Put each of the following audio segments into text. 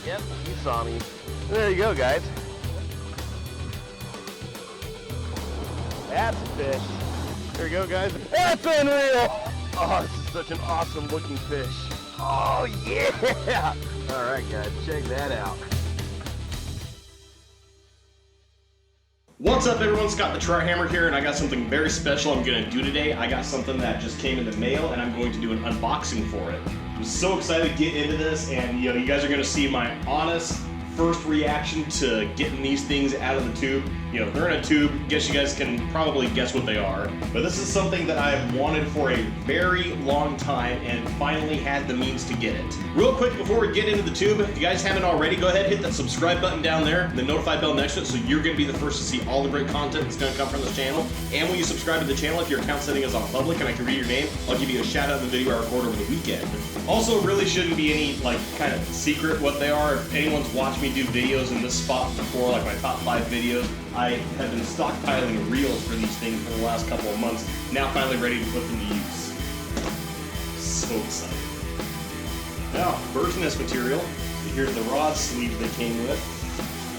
Yep, you saw me. There you go, guys. That's a fish. There you go, guys. That's unreal. Oh, this is such an awesome looking fish. Oh, yeah. All right, guys, check that out. What's up, everyone? Scott the TroutHammer here, and I got something very special I'm going to do today. I got something that just came in the mail, and I'm going to do an unboxing for it. I'm so excited to get into this, and you guys are going to see my honest first reaction to getting these things out of the tube. They're in a tube. Guess you guys can probably guess what they are. But this is something that I've wanted for a very long time and finally had the means to get it. Real quick before we get into the tube, if you guys haven't already, go ahead and hit that subscribe button down there, the notify bell next to it, so you're going to be the first to see all the great content that's going to come from this channel. And when you subscribe to the channel, if your account setting is on public and I can read your name, I'll give you a shout out in the video I record over the weekend. Also, really shouldn't be any kind of secret what they are. If anyone's watched me do videos in this spot before, like my top 5 videos, I have been stockpiling reels for these things for the last couple of months. Now finally ready to put them to use. So excited. Now, first in this material, so here's the rod sleeve they came with.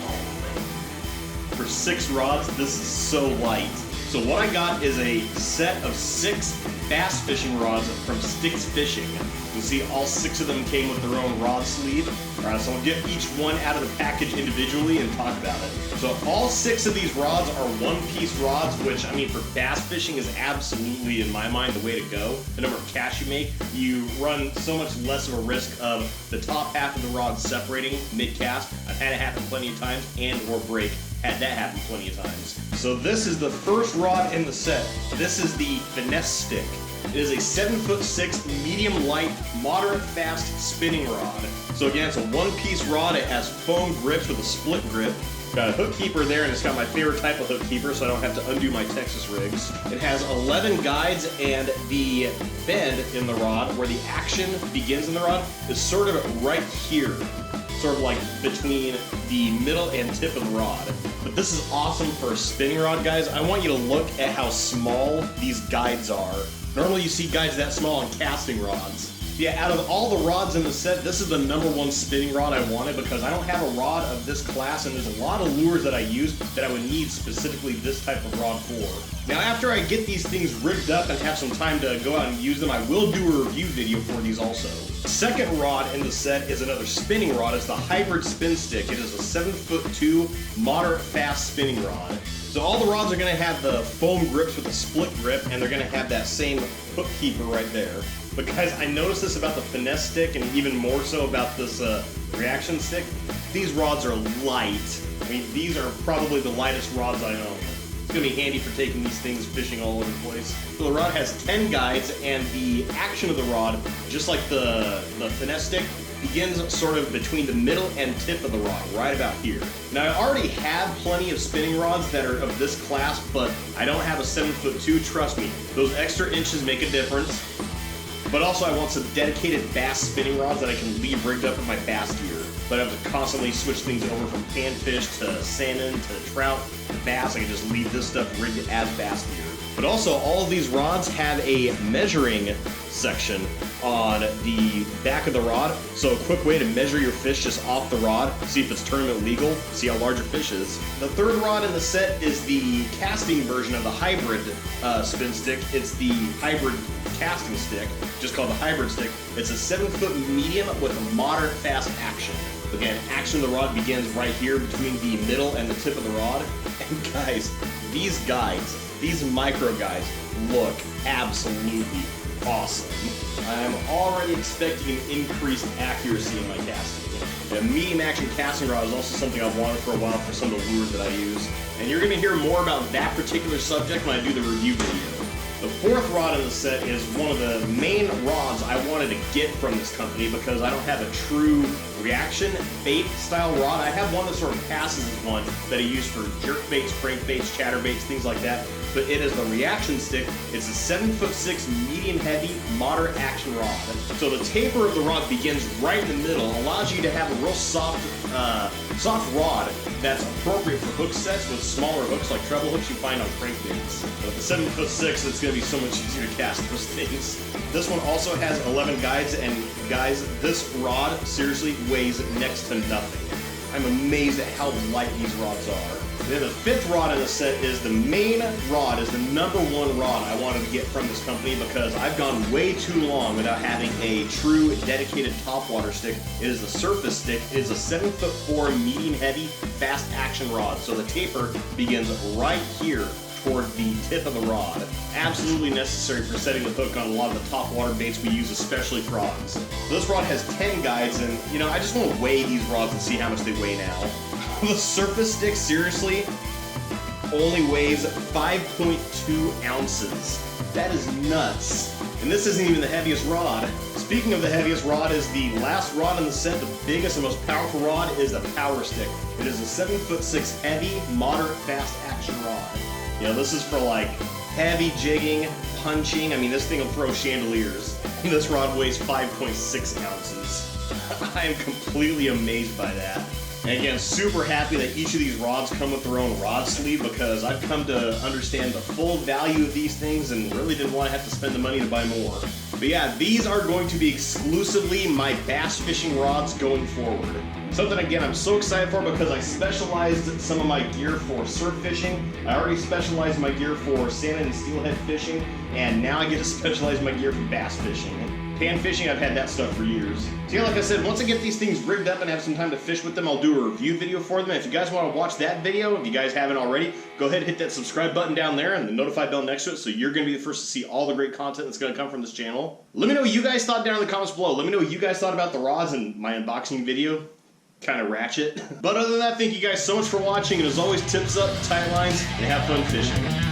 Oh man. For 6 rods, this is so light. So what I got is a set of 6 bass fishing rods from STIX Fishing. You see all 6 of them came with their own rod sleeve. Alright, so I'll get each one out of the package individually and talk about it. So all 6 of these rods are one-piece rods, which, I mean, for bass fishing is absolutely, in my mind, the way to go. The number of casts you make, you run so much less of a risk of the top half of the rod separating mid-cast. I've had it happen plenty of times, and or break. Had that happen plenty of times. So this is the first rod in the set. This is the finesse stick. It is a 7'6", medium light, moderate fast spinning rod. So again, it's a one-piece rod. It has foam grips with a split grip. Got a hook keeper there, and it's got my favorite type of hook keeper, so I don't have to undo my Texas rigs. It has 11 guides, and the bend in the rod, where the action begins in the rod, is sort of right here. Sort of like between the middle and tip of the rod. But this is awesome for a spinning rod, guys. I want you to look at how small these guides are. Normally you see guides that small on casting rods. Yeah, out of all the rods in the set, this is the #1 spinning rod I wanted because I don't have a rod of this class, and there's a lot of lures that I use that I would need specifically this type of rod for. Now, after I get these things rigged up and have some time to go out and use them, I will do a review video for these also. Second rod in the set is another spinning rod. It's the hybrid spin stick. It is a 7'2", moderate fast spinning rod. So all the rods are going to have the foam grips with a split grip, and they're going to have that same hook keeper right there. But guys, I noticed this about the finesse stick, and even more so about this reaction stick. These rods are light. I mean, these are probably the lightest rods I own. It's going to be handy for taking these things fishing all over the place. So the rod has 10 guides, and the action of the rod, just like the finesse stick, begins sort of between the middle and tip of the rod, right about here. Now, I already have plenty of spinning rods that are of this class, but I don't have a 7'2", trust me. Those extra inches make a difference. But also I want some dedicated bass spinning rods that I can leave rigged up in my bass gear. But I have to constantly switch things over from panfish to salmon to trout to bass. I can just leave this stuff rigged as bass gear. But also, all of these rods have a measuring section on the back of the rod. So a quick way to measure your fish just off the rod, see if it's tournament legal, see how large your fish is. The third rod in the set is the casting version of the hybrid spin stick. It's the hybrid casting stick, just called the hybrid stick. It's a 7-foot medium with a moderate fast action. Again, action of the rod begins right here between the middle and the tip of the rod. And guys, these guides, these micro guides, look absolutely awesome. I'm already expecting an increased accuracy in my casting. A medium action casting rod is also something I've wanted for a while for some of the lures that I use. And you're going to hear more about that particular subject when I do the review video. The fourth rod in the set is one of the main rods I wanted to get from this company because I don't have a true reaction bait style rod. I have one that sort of passes as one that I use for jerk baits, crank baits, chatter baits, things like that. but it is the reaction stick. It's a 7'6" medium heavy moderate action rod. So the taper of the rod begins right in the middle, allows you to have a real soft rod that's appropriate for hook sets with smaller hooks like treble hooks you find on crankbaits. But the 7'6", it's going to be so much easier to cast those things. This one also has 11 guides, and guys, this rod seriously weighs next to nothing. I'm amazed at how light these rods are. Then the fifth rod in the set is the main rod, is the #1 rod I wanted to get from this company because I've gone way too long without having a true dedicated topwater stick. It is the Surface Stick. It is a 7'4" medium heavy fast action rod. So the taper begins right here toward the tip of the rod. Absolutely necessary for setting the hook on a lot of the top water baits we use, especially frogs. So this rod has 10 guides, and you know, I just want to weigh these rods and see how much they weigh now. The Surface Stick seriously only weighs 5.2 ounces. That is nuts. And this isn't even the heaviest rod. Speaking of the heaviest rod, is the last rod in the set. The biggest and most powerful rod is the Power Stick. It is a 7'6" heavy, moderate, fast action rod. You know, this is for like heavy jigging, punching. I mean, this thing will throw chandeliers. And this rod weighs 5.6 ounces. I am completely amazed by that. And again, super happy that each of these rods come with their own rod sleeve because I've come to understand the full value of these things and really didn't want to have to spend the money to buy more. But yeah, these are going to be exclusively my bass fishing rods going forward. Something, again, I'm so excited for because I specialized some of my gear for surf fishing. I already specialized my gear for salmon and steelhead fishing, and now I get to specialize my gear for bass fishing. Pan fishing, I've had that stuff for years. So yeah, like I said, once I get these things rigged up and have some time to fish with them, I'll do a review video for them. And if you guys want to watch that video, if you guys haven't already, go ahead and hit that subscribe button down there and the notify bell next to it so you're going to be the first to see all the great content that's going to come from this channel. Let me know what you guys thought down in the comments below. Let me know what you guys thought about the rods and my unboxing video. Kind of ratchet. But other than that, thank you guys so much for watching, and as always, tips up, tight lines, and have fun fishing.